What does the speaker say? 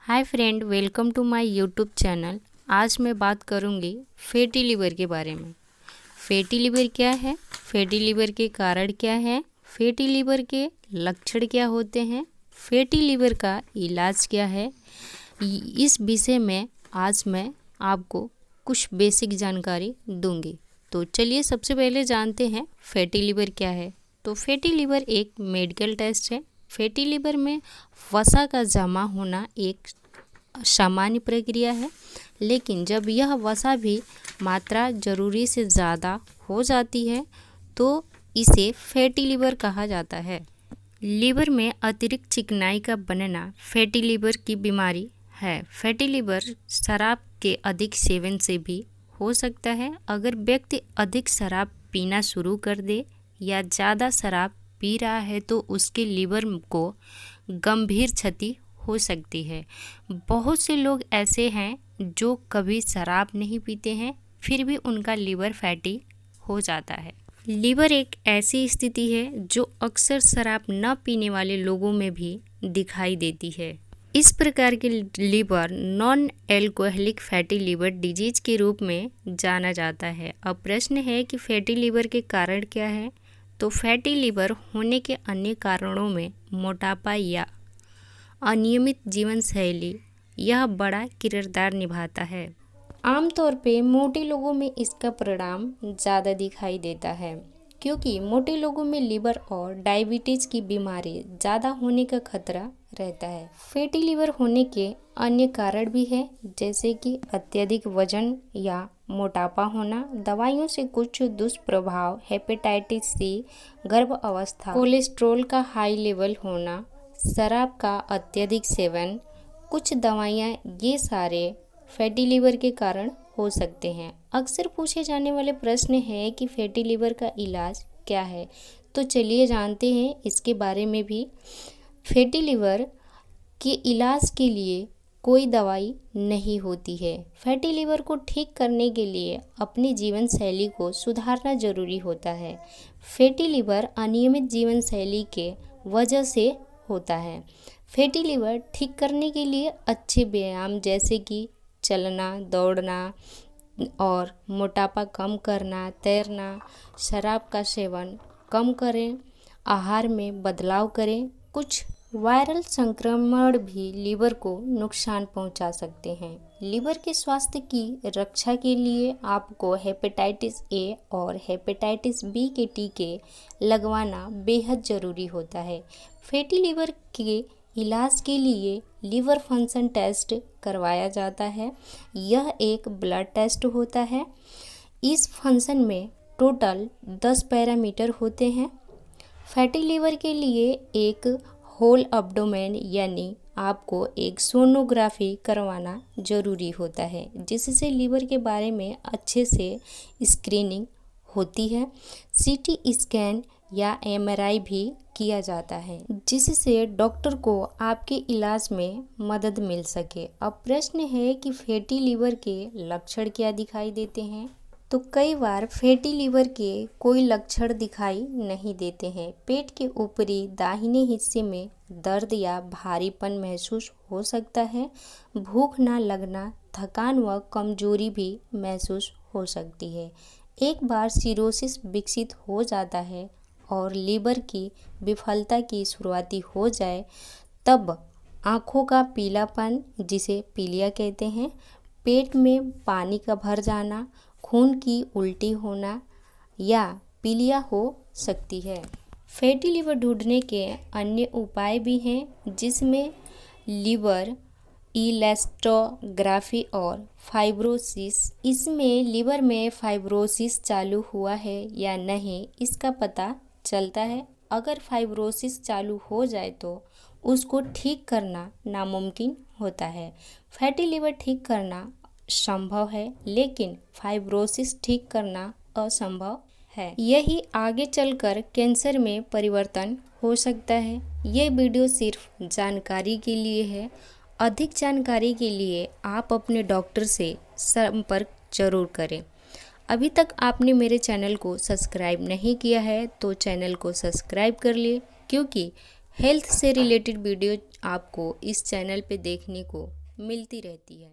Hi friend, welcome to my YouTube channel. आज मैं बात करूंगी फैटी लिवर के बारे में। फैटी लिवर क्या है, फैटी लिवर के कारण क्या है, फैटी लिवर के लक्षण क्या होते हैं, फैटी लिवर का इलाज क्या है, इस विषय में आज मैं आपको कुछ बेसिक जानकारी दूंगी। तो चलिए सबसे पहले जानते हैं फैटी लिवर क्या है। तो फैटी लिवर एक मेडिकल टेस्ट है। फैटी लिवर में वसा का जमा होना एक सामान्य प्रक्रिया है, लेकिन जब यह वसा भी मात्रा जरूरी से ज़्यादा हो जाती है तो इसे फैटी लिवर कहा जाता है। लीवर में अतिरिक्त चिकनाई का बनना फैटी लिवर की बीमारी है। फैटी लिवर शराब के अधिक सेवन से भी हो सकता है। अगर व्यक्ति अधिक शराब पीना शुरू कर दे या ज़्यादा शराब पी रहा है तो उसके लीवर को गंभीर क्षति हो सकती है। बहुत से लोग ऐसे हैं जो कभी शराब नहीं पीते हैं, फिर भी उनका लीवर फैटी हो जाता है। लीवर एक ऐसी स्थिति है जो अक्सर शराब न पीने वाले लोगों में भी दिखाई देती है। इस प्रकार के liver non alcoholic fatty liver disease के रूप में जाना जाता है। अब प्रश्न है कि फैटी लिवर के कारण क्या है। तो फैटी लिवर होने के अन्य कारणों में मोटापा या अनियमित जीवन शैली यह बड़ा किरदार निभाता है। आमतौर पे मोटे लोगों में इसका परिणाम ज़्यादा दिखाई देता है, क्योंकि मोटे लोगों में लीवर और डायबिटीज़ की बीमारी ज़्यादा होने का खतरा रहता है। फैटी लिवर होने के अन्य कारण भी हैं, जैसे कि अत्यधिक वजन या मोटापा होना, दवाइयों से कुछ दुष्प्रभाव, हेपेटाइटिस सी, गर्भ अवस्था, कोलेस्ट्रॉल का हाई लेवल होना, शराब का अत्यधिक सेवन, कुछ दवाइयाँ, ये सारे फैटी लिवर के कारण हो सकते हैं। अक्सर पूछे जाने वाले प्रश्न है कि फैटी लिवर का इलाज क्या है। तो चलिए जानते हैं इसके बारे में भी। फैटी लिवर के इलाज के लिए कोई दवाई नहीं होती है। फैटी लिवर को ठीक करने के लिए अपनी जीवन शैली को सुधारना जरूरी होता है। फैटी लिवर अनियमित जीवन शैली के वजह से होता है। फैटी लिवर ठीक करने के लिए अच्छे व्यायाम जैसे कि चलना, दौड़ना और मोटापा कम करना, तैरना, शराब का सेवन कम करें, आहार में बदलाव करें। कुछ वायरल संक्रमण भी लीवर को नुकसान पहुंचा सकते हैं। लीवर के स्वास्थ्य की रक्षा के लिए आपको हेपेटाइटिस ए और हेपेटाइटिस बी के टीके लगवाना बेहद ज़रूरी होता है। फैटी लिवर के इलाज के लिए लीवर फंक्शन टेस्ट करवाया जाता है। यह एक ब्लड टेस्ट होता है। इस फंक्शन में टोटल 10 पैरामीटर होते हैं। फैटी लिवर के लिए एक होल एब्डोमेन यानी आपको एक सोनोग्राफी करवाना ज़रूरी होता है, जिससे लीवर के बारे में अच्छे से स्क्रीनिंग होती है। सीटी स्कैन या एमआरआई भी किया जाता है, जिससे डॉक्टर को आपके इलाज में मदद मिल सके। अब प्रश्न है कि फैटी लिवर के लक्षण क्या दिखाई देते हैं। तो कई बार फैटी लिवर के कोई लक्षण दिखाई नहीं देते हैं। पेट के ऊपरी दाहिने हिस्से में दर्द या भारीपन महसूस हो सकता है। भूख ना लगना, थकान व कमजोरी भी महसूस हो सकती है। एक बार सिरोसिस विकसित हो जाता है और लीवर की विफलता की शुरुआती हो जाए, तब आँखों का पीलापन, जिसे पीलिया कहते हैं, पेट में पानी का भर जाना, खून की उल्टी होना या पीलिया हो सकती है। फैटी लिवर ढूंढने के अन्य उपाय भी हैं, जिसमें लीवर इलेस्टोग्राफी और फाइब्रोसिस। इसमें लीवर में फाइब्रोसिस चालू हुआ है या नहीं इसका पता चलता है। अगर फाइब्रोसिस चालू हो जाए तो उसको ठीक करना नामुमकिन होता है। फैटी लिवर ठीक करना संभव है, लेकिन फाइब्रोसिस ठीक करना असंभव है। यही आगे चलकर कैंसर में परिवर्तन हो सकता है। ये वीडियो सिर्फ जानकारी के लिए है। अधिक जानकारी के लिए आप अपने डॉक्टर से संपर्क जरूर करें। अभी तक आपने मेरे चैनल को सब्सक्राइब नहीं किया है तो चैनल को सब्सक्राइब कर लिए, क्योंकि हेल्थ से रिलेटेड वीडियो आपको इस चैनल पे देखने को मिलती रहती है।